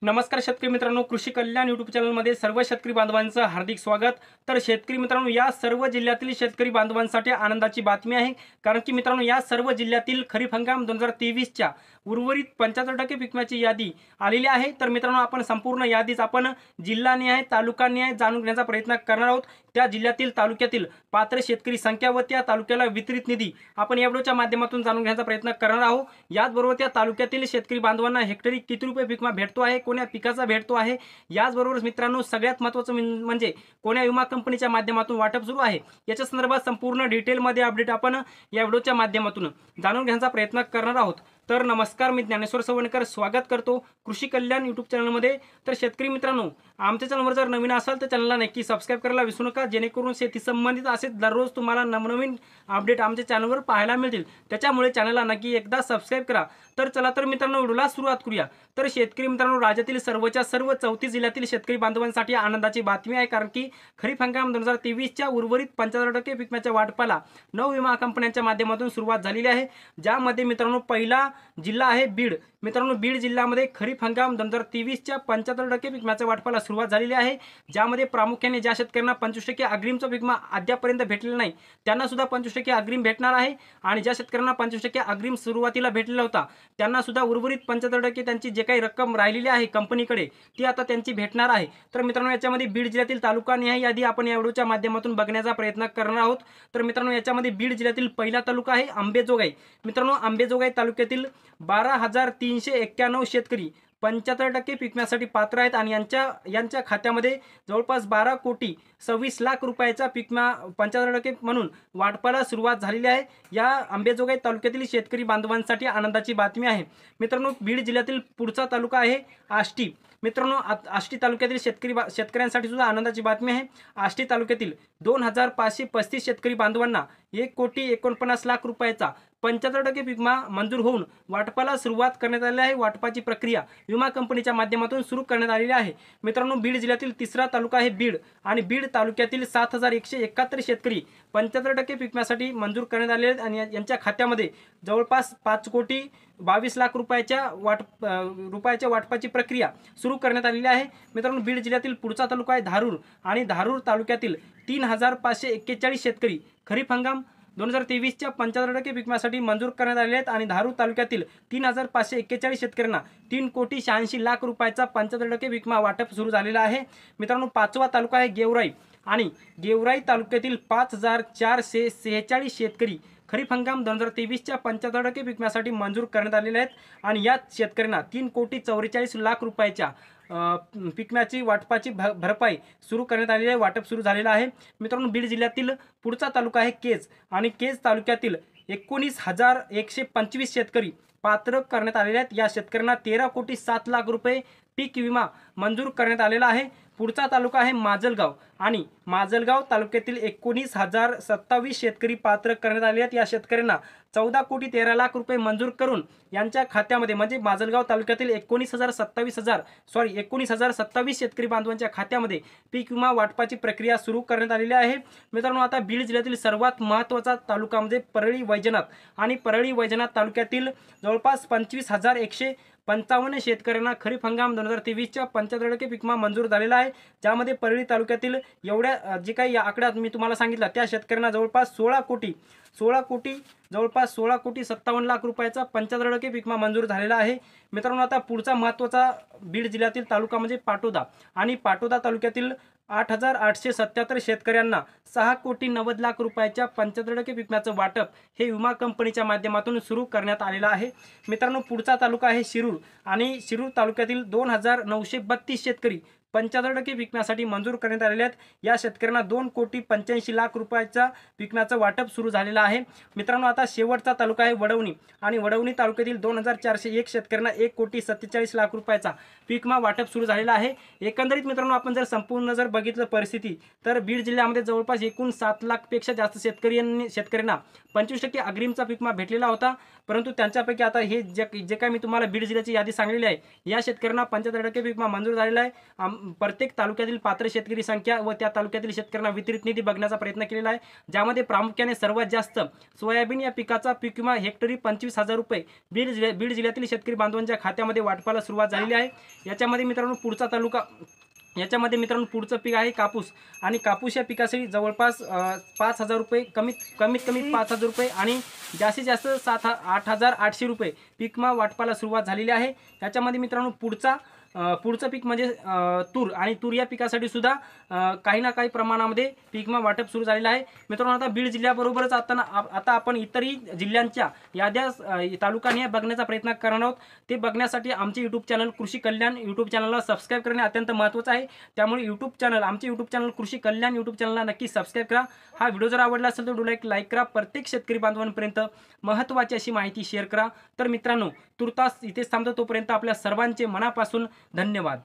नमस्कार शेतकरी मित्रांनो, कृषी कल्याण यूट्यूब चॅनलमध्ये सर्व शेतकरी बांधवांचं हार्दिक स्वागत। तर शेतकरी मित्रांनो, या सर्व जिल्ह्यातील शेतकरी बांधवांसाठी आनंदाची बातमी आहे। कारण की मित्रांनो, या सर्व जिल्ह्यातील खरीप हंगाम 2023च्या उर्वरित 75% पीक विम्याची यादी आलेली आहे। तर मित्रांनो, आपण संपूर्ण यादीच आपण जिल्हानिहाय तालुकानिहाय जाणून घेण्याचा प्रयत्न करणार आहोत। त्या जिल्ह्यातील तालुक्यातील पात्र शेतकरी संख्या व त्या तालुक्याला वितरित निधी आपण या व्हिडिओच्या माध्यमातून जाणून घेण्याचा प्रयत्न करणार आहोत। याचबरोबर त्या तालुक्यातील शेतकरी बांधवांना हेक्टरी किती रुपये पीक विमा भेटतो आहे, कोण्या पिकाचा भेटतो आहे, याचबरोबर मित्रांनो सगळ्यात महत्त्वाचं म्हणजे कोण्या विमा कंपनीच्या माध्यमातून वाटप सुरू आहे, याच्या संदर्भात संपूर्ण डिटेलमध्ये अपडेट आपण या व्हिडिओच्या माध्यमातून जाणून घेण्याचा प्रयत्न करणार आहोत। तर नमस्कार, मी ज्ञानेश्वर सवणकर स्वागत करतो कृषी कल्याण यूट्यूब चॅनलमध्ये। तर शेतकरी मित्रांनो, आमच्या चॅनलवर जर नवीन असाल तर चॅनलला नक्की सबस्क्राइब करायला विसरू नका, जेणेकरून शेती संबंधित असे दररोज तुम्हाला नवनवीन अपडेट आमच्या चॅनलवर पाहायला मिळतील। त्याच्यामुळे चॅनलला नक्की एकदा सबस्क्राइब करा। तर चला तर मित्रांनो, व्हिडिओला सुरुवात करूया। तर शेतकरी मित्रांनो, राज्यातील सर्वच्या सर्व 34 जिल्ह्यातील शेतकरी बांधवांसाठी आनंदाची बातमी आहे। कारण की खरीप हंगाम 2023च्या उर्वरित 75% पीक विम्याच्या वाटपाला 9 विमा कंपन्यांच्या माध्यमातून सुरुवात झालेली आहे। ज्यामध्ये मित्रांनो पहिला जिल्हा आहे बीड। मित्रांनो, बीड जिल्ह्यामध्ये खरीप हंगाम 2023च्या 75% पीक विम्याच्या वाटपाला सुरुवात झालेली आहे। ज्यामध्ये प्रामुख्याने ज्या शेतकऱ्यांना 25% अग्रिमचा पीक विमा अद्यापर्यंत भेटलेला नाही त्यांना सुद्धा 25% अग्रिम भेटणार आहे। आणि ज्या शेतकऱ्यांना 25% अग्रिम सुरुवातीला भेटलेला होता त्यांना सुद्धा उर्वरित 75% त्यांची जे काही रक्कम राहिलेली आहे कंपनीकडे ती आता त्यांची भेटणार आहे। तर मित्रांनो, याच्यामध्ये बीड जिल्ह्यातील तालुकानिहाय यादी आपण या व्हिडिओच्या माध्यमातून बघण्याचा प्रयत्न करणार आहोत। तर मित्रांनो, याच्यामध्ये बीड जिल्ह्यातील पहिला तालुका आहे अंबेजोगाई। मित्रांनो, अंबेजोगाई तालुक्यातील 12,391 शेतकरी 75% पीक विम्यासाठी पात्र आहेत आणि यांच्या खात्यामध्ये जवळपास 12,26,00,000 रुपयाचा पीक विमा 75% म्हणून वाटपाला सुरुवात झालेली आहे। या अंबेजोगाई तालुक्यातील शेतकरी बांधवांसाठी आनंदाची बातमी आहे। मित्रांनो, बीड जिल्ह्यातील पुढचा तालुका आहे आष्टी। मित्रांनो, आष्टी तालुक्यातील शेतकऱ्यांसाठी सुद्धा आनंदाची बातमी आहे। आष्टी तालुक्यातील 2,535 शेतकरी बांधवांना 1,49,00,000 रुपयाचा 75% पीक विमा मंजूर होऊन वाटपाला सुरुवात करण्यात आली आहे। वाटपाची प्रक्रिया विमा कंपनीच्या माध्यमातून सुरू करण्यात आलेली आहे। मित्रांनो, बीड जिल्ह्यातील तिसरा तालुका आहे बीड आणि बीड तालुक्यातील 7,171 शेतकरी 75% पीक विम्यासाठी मंजूर करण्यात आले आहेत आणि यांच्या खात्यामध्ये जवळपास 5,22,00,000 रुपयाच्या वाटपाची प्रक्रिया सुरू करण्यात आलेली आहे। मित्रांनो, बीड जिल्ह्यातील पुढचा तालुका आहे धारूर आणि धारूर तालुक्यातील 3,541 शेतकरी खरीप हंगाम 2023च्या 75% पीक विम्यासाठी मंजूर करण्यात आले आहेत आणि धारूर तालुक्यातील 3,541 शेतकऱ्यांना 3,86,00,000 रुपयाचा 75% पीक विमा वाटप सुरू झालेला आहे। मित्रांनो, पाचवा तालुका आहे गेवराई आणि गेवराई तालुक्यातील 5,446 शेतकरी खरीप हंगाम 2023च्या 75% पीक विम्यासाठी मंजूर करण्यात आलेले आहेत आणि या शेतकऱ्यांना 3,44,00,000 रुपयाच्या पीक विम्याची वाटपाची भरपाई सुरू करण्यात आलेली आहे। वाटप सुरू झालेलं आहे। मित्रांनो, बीड जिल्ह्यातील पुढचा तालुका आहे केज आणि केज तालुक्यातील 19,125 शेतकरी पात्र करण्यात आलेले आहेत। या शेतकऱ्यांना 13,07,00,000 रुपये पीक विमा मंजूर करण्यात आलेला आहे। पुढचा तालुका आहे माजलगाव आणि माजलगाव तालुक्यातील 19,027 शेतकरी पात्र करण्यात आले आहेत। या शेतकऱ्यांना 14,13,00,000 रुपये मंजूर करून यांच्या खात्यामध्ये म्हणजे माजलगाव तालुक्यातील 19,027 शेतकरी बांधवांच्या खात्यामध्ये पीक विमा वाटपाची प्रक्रिया सुरू करण्यात आलेली आहे। मित्रांनो, आता बीड जिल्ह्यातील सर्वात महत्त्वाचा तालुका म्हणजे परळी वैजनाथ आणि परळी वैजनाथ तालुक्यातील जवळपास 25,155 शेतकऱ्यांना खरीप हंगाम 2023च्या 75% पीक विमा मंजूर झालेला आहे। ज्यामध्ये परळी तालुक्यातील एवढ्या जे काही या आकड्यात मी तुम्हाला सांगितलं त्या शेतकऱ्यांना जवळपास 16,57,00,000 रुपयाचा 75% पीक विमा मंजूर झालेला आहे। मित्रांनो, आता पुढचा महत्त्वाचा बीड जिल्ह्यातील तालुका म्हणजे पाटोदा आणि पाटोदा तालुक्यातील 8,877 शेतकऱ्यांना 6,90,00,000 रुपयाच्या 75% पीक विम्याचं वाटप हे विमा कंपनीच्या माध्यमातून सुरू करण्यात आलेलं आहे। मित्रांनो, पुढचा तालुका आहे शिरूर आणि शिरूर तालुक्यातील 2,932 शेतकरी 75% पीक विम्यासाठी मंजूर करण्यात आलेले आहेत। या शेतकऱ्यांना 2,85,00,000 रुपयाचा पीक विम्याचं वाटप सुरू झालेलं आहे। मित्रांनो, आता शेवटचा तालुका आहे वडवणी आणि वडवणी तालुक्यातील 2,401 शेतकऱ्यांना 1,47,00,000 रुपयाचा पीक विमा वाटप सुरू झालेला आहे। एकंदरीत मित्रांनो, आपण जर संपूर्ण बघितलं परिस्थिती तर बीड जिल्ह्यामध्ये जवळपास एकूण 7,00,000 पेक्षा जास्त शेतकऱ्यांना 25% अग्रिमचा पीक विमा भेटलेला होता। परंतु त्यांच्यापैकी आता हे जे काय मी तुम्हाला बीड जिल्ह्याची यादी सांगलेली आहे या शेतकऱ्यांना 75% पीक विमा मंजूर झालेला आहे। प्रत्येक तालुक्यातील पात्र शेतकरी संख्या व त्या तालुक्यातील शेतकऱ्यांना वितरित निधी बघण्याचा प्रयत्न केलेला आहे, ज्यामध्ये प्रामुख्याने सर्वात जास्त सोयाबीन या पिकाचा पीक विमा हेक्टरी 25,000 रुपये बीड जिल्ह्यातील शेतकरी बांधवांच्या खात्यामध्ये वाटपाला सुरुवात झालेली आहे। याच्यामध्ये मित्रांनो पुढचं पीक आहे कापूस, आणि कापूस या पिकासाठी जवळपास 5,000 रुपये कमीत कमी 5,000 रुपये आणि जास्तीत जास्त 8,800 रुपये पीक विमा वाटपाला सुरुवात झालेली आहे। याच्यामध्ये मित्रांनो पुढचं पीक म्हणजे तूर, आणि तूर या पिकासाठी सुद्धा काही ना काही प्रमाणामध्ये पीक विमा वाटप सुरू झालेलं आहे। मित्रांनो आता बीड जिल्ह्याबरोबरच आता आपण इतरही जिल्ह्यांच्या याद्या तालुकानिहाय बघण्याचा प्रयत्न करणार आहोत। ते बघण्यासाठी आमचे यूट्यूब चॅनल कृषी कल्याण यूट्यूब चॅनलला सबस्क्राईब करणे अत्यंत महत्त्वाचं आहे। त्यामुळे आमचे यूट्यूब चॅनल कृषी कल्याण यूट्यूब चॅनलला नक्की सबस्क्राईब करा। हा व्हिडिओ जर आवडला असेल तर व्हिडिओला लाईक करा, प्रत्येक शेतकरी बांधवांपर्यंत महत्त्वाची अशी माहिती शेअर करा। तर मित्रांनो तुर्तास इथेच थांबतो, तोपर्यंत आपल्या सर्वांचे मनापासून धन्यवाद।